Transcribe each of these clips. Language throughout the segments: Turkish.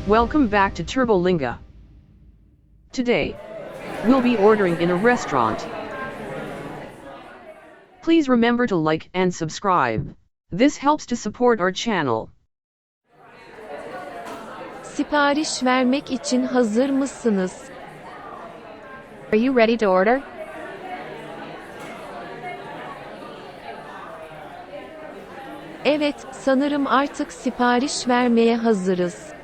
Welcome back to TurboLinga. Today, we'll be ordering in a restaurant. Please remember to like and subscribe. This helps to support our channel. Sipariş vermek için hazır mısınız? Are you ready to order? Evet, sanırım artık sipariş vermeye hazırız.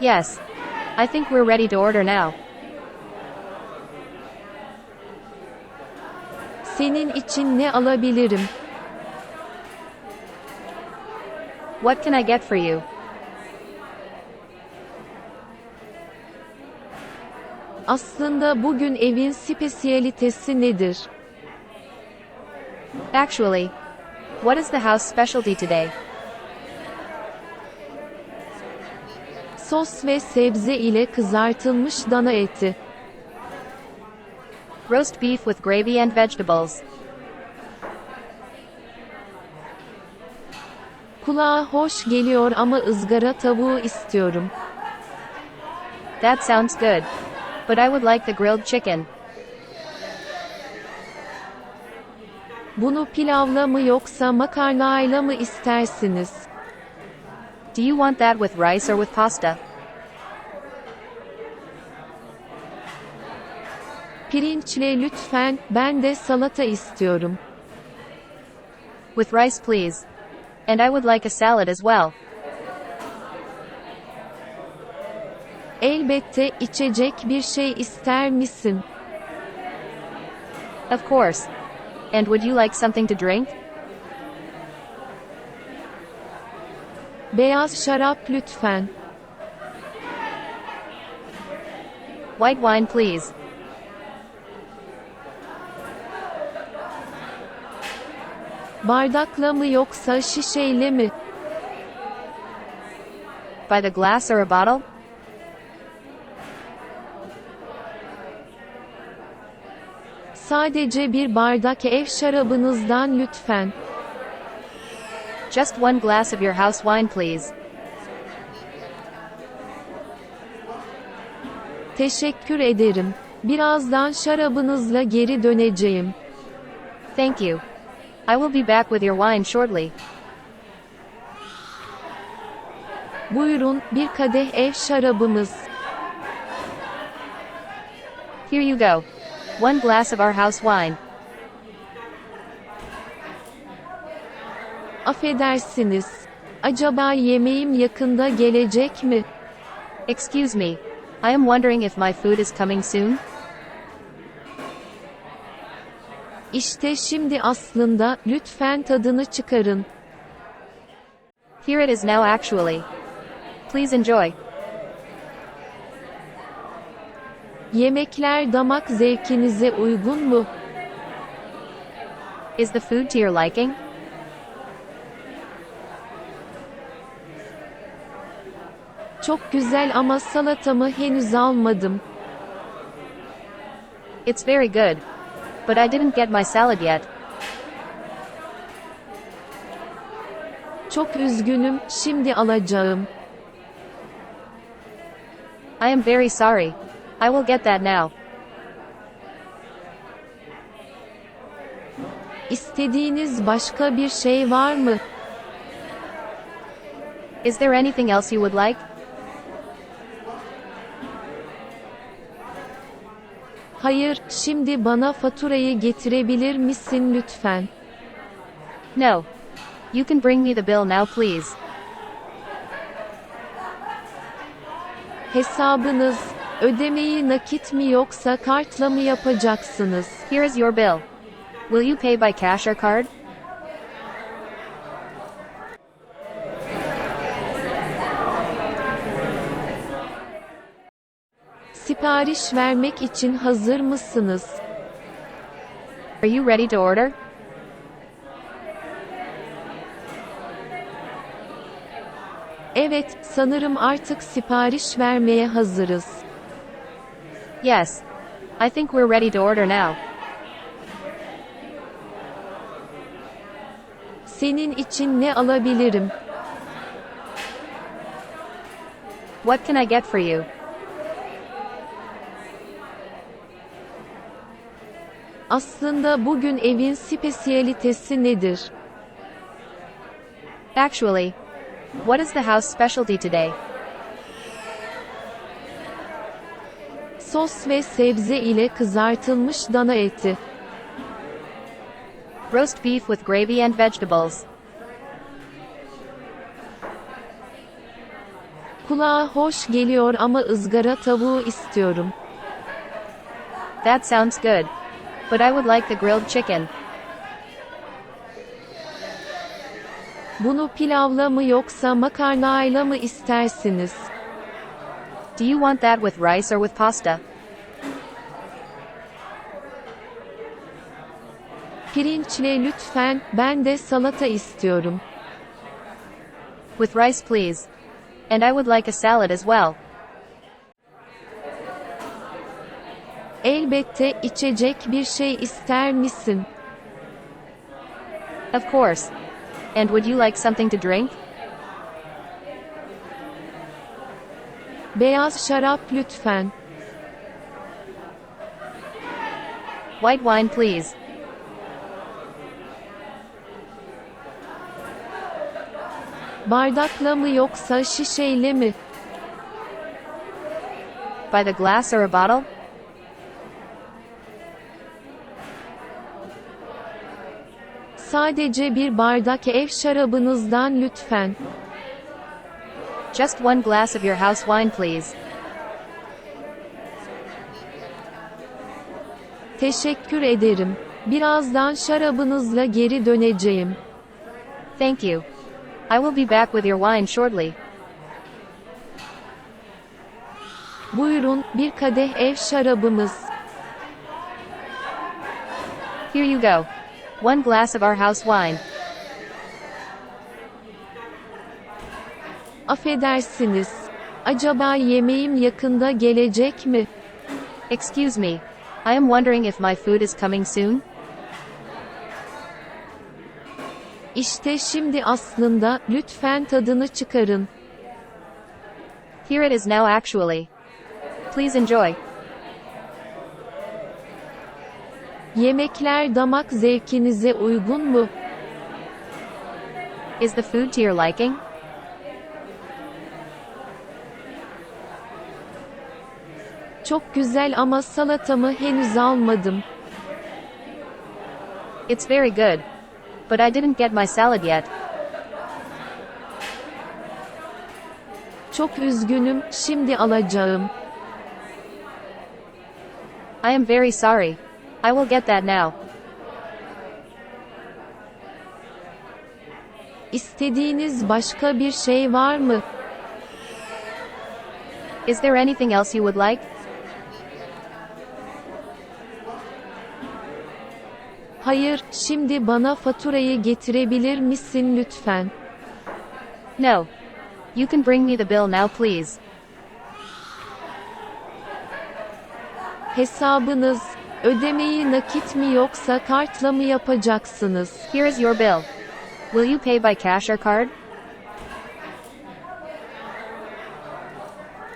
Yes. I think we're ready to order now. Senin için ne alabilirim? What can I get for you? Aslında bugün evin spesiyalitesi nedir? Actually, what is the house specialty today? Sos ve sebze ile kızartılmış dana eti. Roast beef with gravy and vegetables. Kulağa hoş geliyor ama ızgara tavuğu istiyorum. That sounds good. But I would like the grilled chicken. Bunu pilavla mı yoksa makarnayla mı istersiniz? Do you want that with rice or with pasta? Pirinçle lütfen, ben de salata istiyorum. With rice please. And I would like a salad as well. Elbette, içecek bir şey ister misin? Of course. And would you like something to drink? Beyaz şarap lütfen. White wine please. Bardakla mı yoksa şişeyle mi? By the glass or a bottle? Sadece bir bardak ev şarabınızdan lütfen. Just one glass of your house wine please. Teşekkür ederim. Birazdan şarabınızla geri döneceğim. Thank you. I will be back with your wine shortly. Buyurun, bir kadeh ev şarabımız. Here you go. One glass of our house wine. Affedersiniz. Acaba yemeğim yakında gelecek mi? Excuse me. I am wondering if my food is coming soon. İşte şimdi aslında, lütfen tadını çıkarın. Here it is now actually. Please enjoy. Yemekler damak zevkinize uygun mu? Is the food to your liking? Çok güzel ama salatamı henüz almadım. It's very good. But I didn't get my salad yet. Çok üzgünüm, şimdi alacağım. I am very sorry. I will get that now. İstediğiniz başka bir şey var mı? Is there anything else you would like? Hayır, şimdi bana faturayı getirebilir misin lütfen? No. You can bring me the bill now please. Hesabınız, ödemeyi nakit mi yoksa kartla mı yapacaksınız? Here is your bill. Will you pay by cash or card? Sipariş vermek için hazır mısınız? Are you ready to order? Evet, sanırım artık sipariş vermeye hazırız. Yes. I think we're ready to order now. Senin için ne alabilirim? What can I get for you? Aslında bugün evin spesiyalitesi nedir? Actually, what is the house specialty today? Sos ve sebze ile kızartılmış dana eti. Roast beef with gravy and vegetables. Kulağa hoş geliyor ama ızgara tavuğu istiyorum. That sounds good. But I would like the grilled chicken. Bunu pilavla mı yoksa makarnayla mı istersiniz? Do you want that with rice or with pasta? Pirinçle lütfen, ben de salata istiyorum. With rice please. And I would like a salad as well. Elbette, içecek bir şey ister misin? Of course. And would you like something to drink? Beyaz şarap lütfen. White wine please. Bardakla mı yoksa şişeyle mi? By the glass or a bottle? Sadece bir bardak ev şarabınızdan lütfen. Just one glass of your house wine please. Teşekkür ederim. Birazdan şarabınızla geri döneceğim. Thank you. I will be back with your wine shortly. Buyurun, bir kadeh ev şarabımız. Here you go. One glass of our house wine. Affedersiniz. Acaba yemeğim yakında gelecek mi? Excuse me. I am wondering if my food is coming soon. İşte şimdi aslında, lütfen tadını çıkarın. Here it is now actually. Please enjoy. Yemekler damak zevkinize uygun mu? Is the food to your liking? Çok güzel ama salatamı henüz almadım. It's very good. But I didn't get my salad yet. Çok üzgünüm, şimdi alacağım. I am very sorry. I will get that now. İstediğiniz başka bir şey var mı? Is there anything else you would like? Hayır, şimdi bana faturayı getirebilir misin lütfen? No. You can bring me the bill now please. Hesabınız, ödemeyi nakit mi yoksa kartla mı yapacaksınız? Here is your bill. Will you pay by cash or card?